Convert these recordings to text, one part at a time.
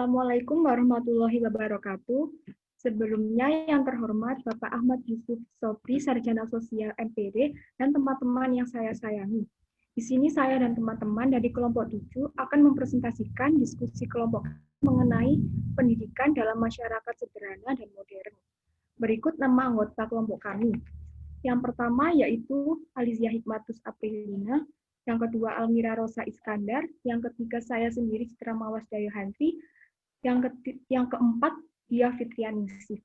Assalamualaikum warahmatullahi wabarakatuh. Sebelumnya yang terhormat Bapak Ahmad Yusuf Sobri, Sarjana Sosial MPD, dan teman-teman yang saya sayangi. Di sini saya dan teman-teman dari kelompok 7 akan mempresentasikan diskusi kelompok mengenai pendidikan dalam masyarakat sederhana dan modern. Berikut nama anggota kelompok kami. Yang pertama yaitu Alizia Hikmatus Aprilina, yang kedua Almira Rosa Iskandar, yang ketiga saya sendiri Citra Mawas Dayohantri, yang keempat Dia Fitrianingsih.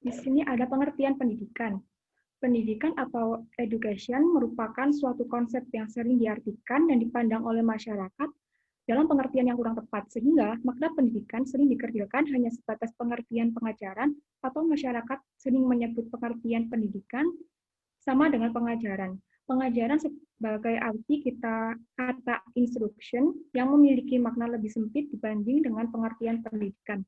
Di sini ada pengertian pendidikan. Pendidikan atau education merupakan suatu konsep yang sering diartikan dan dipandang oleh masyarakat dalam pengertian yang kurang tepat, sehingga makna pendidikan sering dikerjakan hanya sebatas pengertian pengajaran, atau masyarakat sering menyebut pengertian pendidikan sama dengan pengajaran. Pengajaran sebagai arti kata instruction yang memiliki makna lebih sempit dibanding dengan pengertian pendidikan.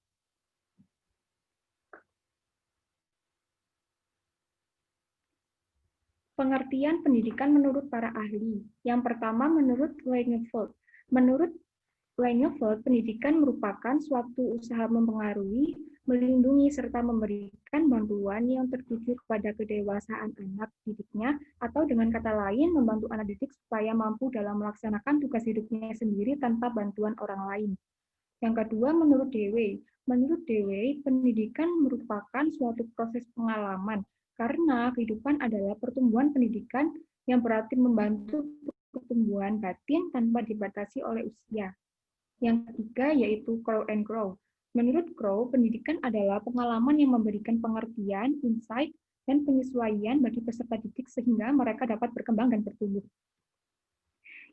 Pengertian pendidikan menurut para ahli. Yang pertama menurut Langeveld. Menurut Langeveld, pendidikan merupakan suatu usaha mempengaruhi, melindungi, serta memberikan bantuan yang tertuju kepada kedewasaan anak didiknya, atau dengan kata lain, membantu anak didik supaya mampu dalam melaksanakan tugas hidupnya sendiri tanpa bantuan orang lain. Yang kedua, menurut Dewey. Menurut Dewey, pendidikan merupakan suatu proses pengalaman, karena kehidupan adalah pertumbuhan pendidikan yang berarti membantu pertumbuhan batin tanpa dibatasi oleh usia. Yang ketiga yaitu Crow and Grow. Menurut Crow, pendidikan adalah pengalaman yang memberikan pengertian, insight, dan penyesuaian bagi peserta didik sehingga mereka dapat berkembang dan bertumbuh.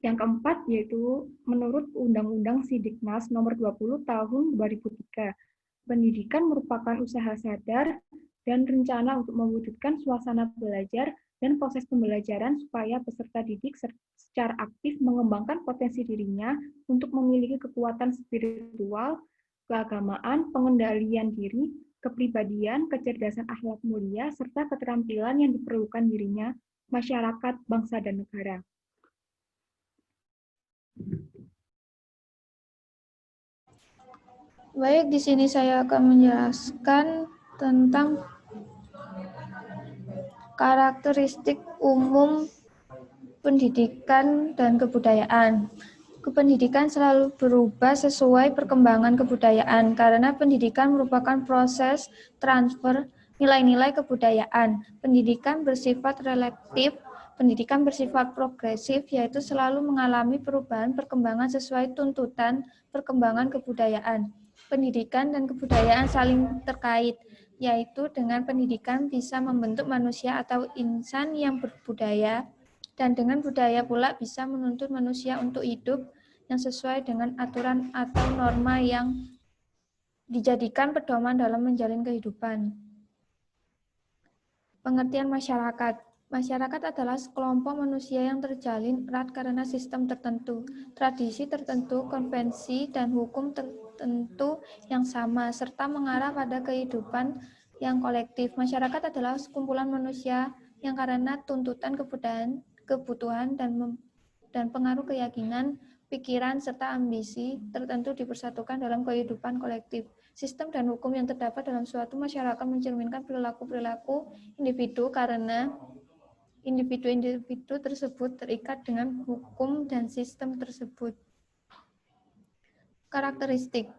Yang keempat yaitu menurut Undang-Undang Sidiknas Nomor 20 Tahun 2003, pendidikan merupakan usaha sadar dan rencana untuk mewujudkan suasana belajar dan proses pembelajaran supaya peserta didik secara aktif mengembangkan potensi dirinya untuk memiliki kekuatan spiritual, keagamaan, pengendalian diri, kepribadian, kecerdasan akhlak mulia, serta keterampilan yang diperlukan dirinya, masyarakat, bangsa, dan negara. Baik, di sini saya akan menjelaskan tentang karakteristik umum pendidikan dan kebudayaan. Pendidikan selalu berubah sesuai perkembangan kebudayaan karena pendidikan merupakan proses transfer nilai-nilai kebudayaan. Pendidikan bersifat relatif, pendidikan bersifat progresif, yaitu selalu mengalami perubahan perkembangan sesuai tuntutan perkembangan kebudayaan. Pendidikan dan kebudayaan saling terkait, yaitu dengan pendidikan bisa membentuk manusia atau insan yang berbudaya, dan dengan budaya pula bisa menuntut manusia untuk hidup yang sesuai dengan aturan atau norma yang dijadikan pedoman dalam menjalin kehidupan. Pengertian masyarakat. Masyarakat adalah sekelompok manusia yang terjalin erat karena sistem tertentu, tradisi tertentu, konvensi, dan hukum tertentu yang sama, serta mengarah pada kehidupan yang kolektif. Masyarakat adalah sekumpulan manusia yang karena tuntutan kebutuhan, dan pengaruh keyakinan, pikiran, serta ambisi tertentu dipersatukan dalam kehidupan kolektif. Sistem dan hukum yang terdapat dalam suatu masyarakat mencerminkan perilaku-perilaku individu karena individu-individu tersebut terikat dengan hukum dan sistem tersebut. Karakteristik.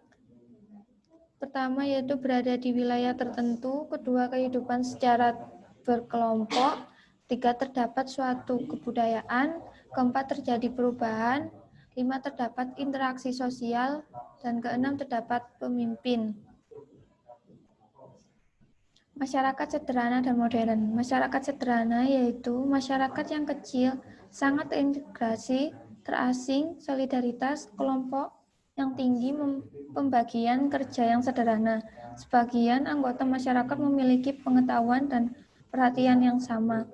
Pertama yaitu berada di wilayah tertentu, kedua kehidupan secara berkelompok, tiga terdapat suatu kebudayaan, keempat terjadi perubahan, lima terdapat interaksi sosial, dan keenam terdapat pemimpin. Masyarakat sederhana dan modern. Masyarakat sederhana yaitu masyarakat yang kecil, sangat terintegrasi, terasing, solidaritas, kelompok yang tinggi, pembagian kerja yang sederhana. Sebagian anggota masyarakat memiliki pengetahuan dan perhatian yang sama.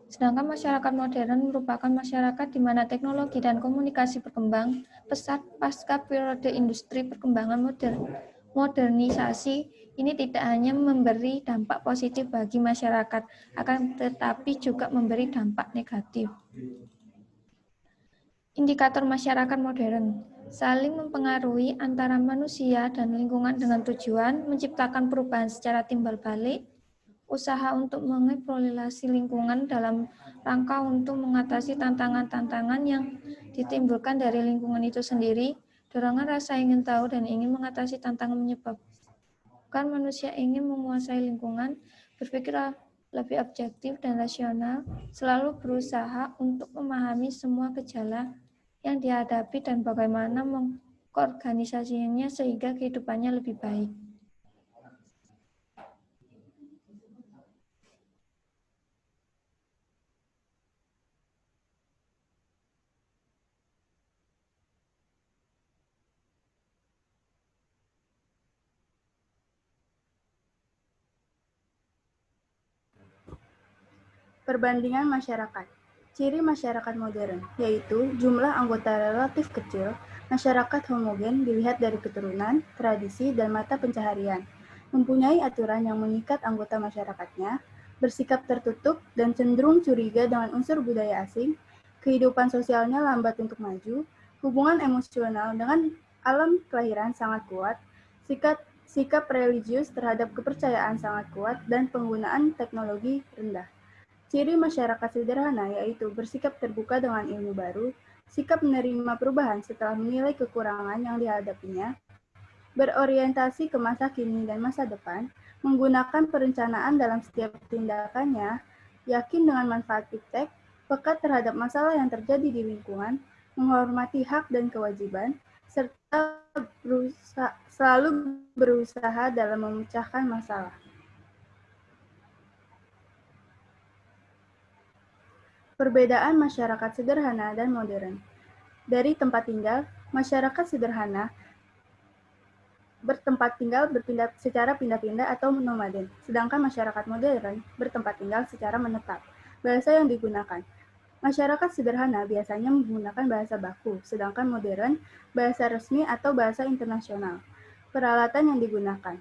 Sedangkan masyarakat modern merupakan masyarakat di mana teknologi dan komunikasi berkembang pesat pasca periode industri perkembangan modern. Modernisasi ini tidak hanya memberi dampak positif bagi masyarakat, akan tetapi juga memberi dampak negatif. Indikator masyarakat modern saling mempengaruhi antara manusia dan lingkungan dengan tujuan menciptakan perubahan secara timbal balik, usaha untuk mengeksplorasi lingkungan dalam rangka untuk mengatasi tantangan-tantangan yang ditimbulkan dari lingkungan itu sendiri, dorongan rasa ingin tahu dan ingin mengatasi tantangan menyebabkan manusia ingin menguasai lingkungan, berpikir lebih objektif dan rasional, selalu berusaha untuk memahami semua gejala yang dihadapi dan bagaimana mengorganisasinya sehingga kehidupannya lebih baik. Perbandingan masyarakat. Ciri masyarakat modern, yaitu jumlah anggota relatif kecil, masyarakat homogen dilihat dari keturunan, tradisi, dan mata pencaharian, mempunyai aturan yang mengikat anggota masyarakatnya, bersikap tertutup dan cenderung curiga dengan unsur budaya asing, kehidupan sosialnya lambat untuk maju, hubungan emosional dengan alam kelahiran sangat kuat, sikap religius terhadap kepercayaan sangat kuat, dan penggunaan teknologi rendah. Ciri masyarakat sederhana yaitu bersikap terbuka dengan ilmu baru, sikap menerima perubahan setelah menilai kekurangan yang dihadapinya, berorientasi ke masa kini dan masa depan, menggunakan perencanaan dalam setiap tindakannya, yakin dengan manfaat iptek, peka terhadap masalah yang terjadi di lingkungan, menghormati hak dan kewajiban, serta selalu berusaha dalam memecahkan masalah. Perbedaan masyarakat sederhana dan modern. Dari tempat tinggal, masyarakat sederhana bertempat tinggal secara pindah-pindah atau nomaden, sedangkan masyarakat modern bertempat tinggal secara menetap. Bahasa yang digunakan. Masyarakat sederhana biasanya menggunakan bahasa baku, sedangkan modern bahasa resmi atau bahasa internasional. Peralatan yang digunakan.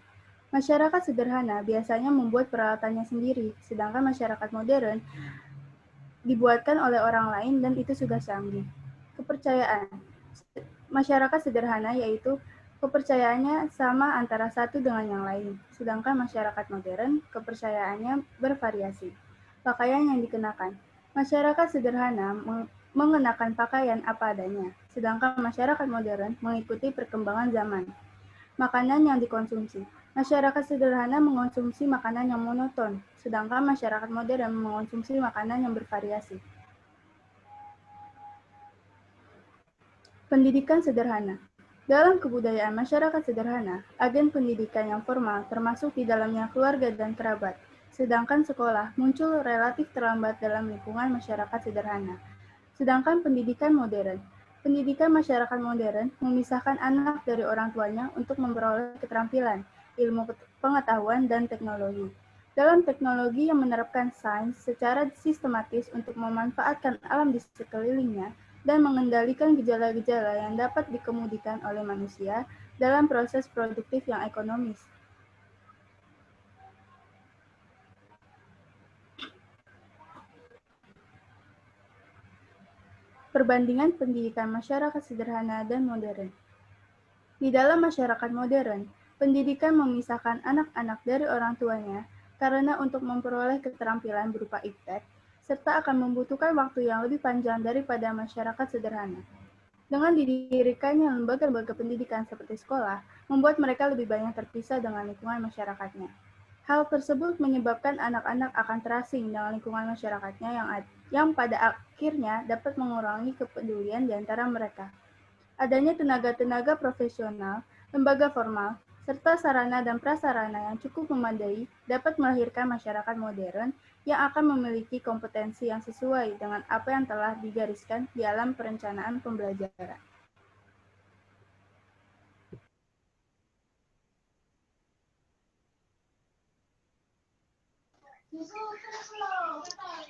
Masyarakat sederhana biasanya membuat peralatannya sendiri, sedangkan masyarakat modern dibuatkan oleh orang lain dan itu sudah canggih. Kepercayaan. Masyarakat sederhana yaitu kepercayaannya sama antara satu dengan yang lain, sedangkan masyarakat modern kepercayaannya bervariasi. Pakaian yang dikenakan. Masyarakat sederhana mengenakan pakaian apa adanya, sedangkan masyarakat modern mengikuti perkembangan zaman. Makanan yang dikonsumsi. Masyarakat sederhana mengonsumsi makanan yang monoton, sedangkan masyarakat modern mengonsumsi makanan yang bervariasi. Pendidikan sederhana. Dalam kebudayaan masyarakat sederhana, agen pendidikan yang formal termasuk di dalamnya keluarga dan kerabat, sedangkan sekolah muncul relatif terlambat dalam lingkungan masyarakat sederhana. Sedangkan pendidikan modern. Pendidikan masyarakat modern memisahkan anak dari orang tuanya untuk memperoleh keterampilan, ilmu pengetahuan, dan teknologi. Dalam teknologi yang menerapkan sains secara sistematis untuk memanfaatkan alam di sekelilingnya dan mengendalikan gejala-gejala yang dapat dikemudikan oleh manusia dalam proses produktif yang ekonomis. Perbandingan pendidikan masyarakat sederhana dan modern. Di dalam masyarakat modern, pendidikan memisahkan anak-anak dari orang tuanya karena untuk memperoleh keterampilan berupa iptek, serta akan membutuhkan waktu yang lebih panjang daripada masyarakat sederhana. Dengan didirikannya lembaga-lembaga pendidikan seperti sekolah, membuat mereka lebih banyak terpisah dengan lingkungan masyarakatnya. Hal tersebut menyebabkan anak-anak akan terasing dengan lingkungan masyarakatnya yang pada akhirnya dapat mengurangi kepedulian di antara mereka. Adanya tenaga-tenaga profesional, lembaga formal, serta sarana dan prasarana yang cukup memadai dapat melahirkan masyarakat modern yang akan memiliki kompetensi yang sesuai dengan apa yang telah digariskan di alam perencanaan pembelajaran.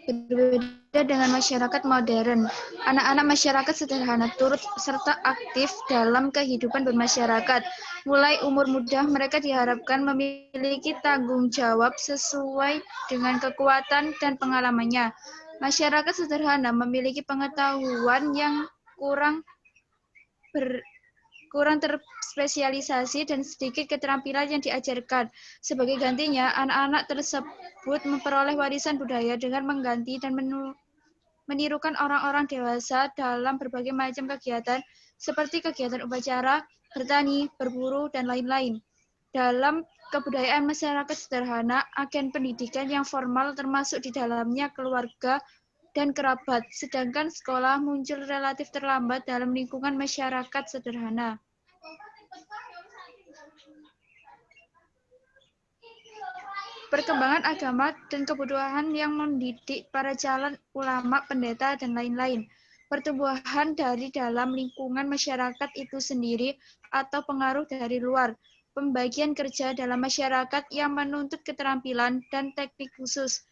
Berbeda dengan masyarakat modern, anak-anak masyarakat sederhana turut serta aktif dalam kehidupan bermasyarakat. Mulai umur muda, mereka diharapkan memiliki tanggung jawab sesuai dengan kekuatan dan pengalamannya. Masyarakat sederhana memiliki pengetahuan yang kurang terspesialisasi dan sedikit keterampilan yang diajarkan. Sebagai gantinya, anak-anak tersebut memperoleh warisan budaya dengan mengganti dan menirukan orang-orang dewasa dalam berbagai macam kegiatan seperti kegiatan upacara, bertani, berburu, dan lain-lain. Dalam kebudayaan masyarakat sederhana, agen pendidikan yang formal termasuk di dalamnya keluarga dan kerabat, sedangkan sekolah muncul relatif terlambat dalam lingkungan masyarakat sederhana. Perkembangan agama dan kebutuhan yang mendidik para calon ulama, pendeta, dan lain-lain. Pertumbuhan dari dalam lingkungan masyarakat itu sendiri atau pengaruh dari luar. Pembagian kerja dalam masyarakat yang menuntut keterampilan dan teknik khusus.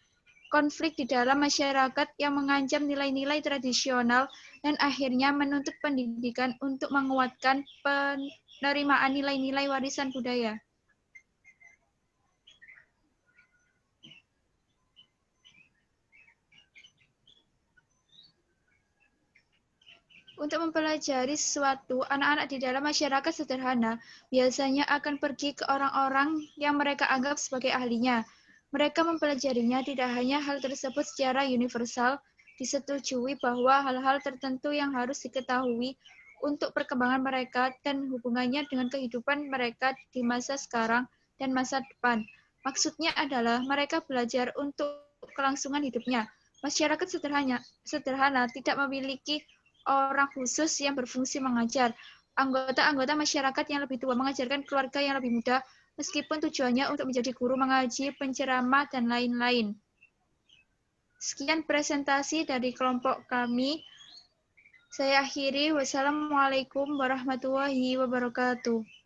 Konflik di dalam masyarakat yang mengancam nilai-nilai tradisional dan akhirnya menuntut pendidikan untuk menguatkan penerimaan nilai-nilai warisan budaya. Untuk mempelajari sesuatu, anak-anak di dalam masyarakat sederhana biasanya akan pergi ke orang-orang yang mereka anggap sebagai ahlinya. Mereka mempelajarinya tidak hanya hal tersebut secara universal, disetujui bahwa hal-hal tertentu yang harus diketahui untuk perkembangan mereka dan hubungannya dengan kehidupan mereka di masa sekarang dan masa depan. Maksudnya adalah mereka belajar untuk kelangsungan hidupnya. Masyarakat sederhana tidak memiliki orang khusus yang berfungsi mengajar. Anggota-anggota masyarakat yang lebih tua mengajarkan keluarga yang lebih muda, meskipun tujuannya untuk menjadi guru mengaji, penceramah, dan lain-lain. Sekian presentasi dari kelompok kami. Saya akhiri. Wassalamualaikum warahmatullahi wabarakatuh.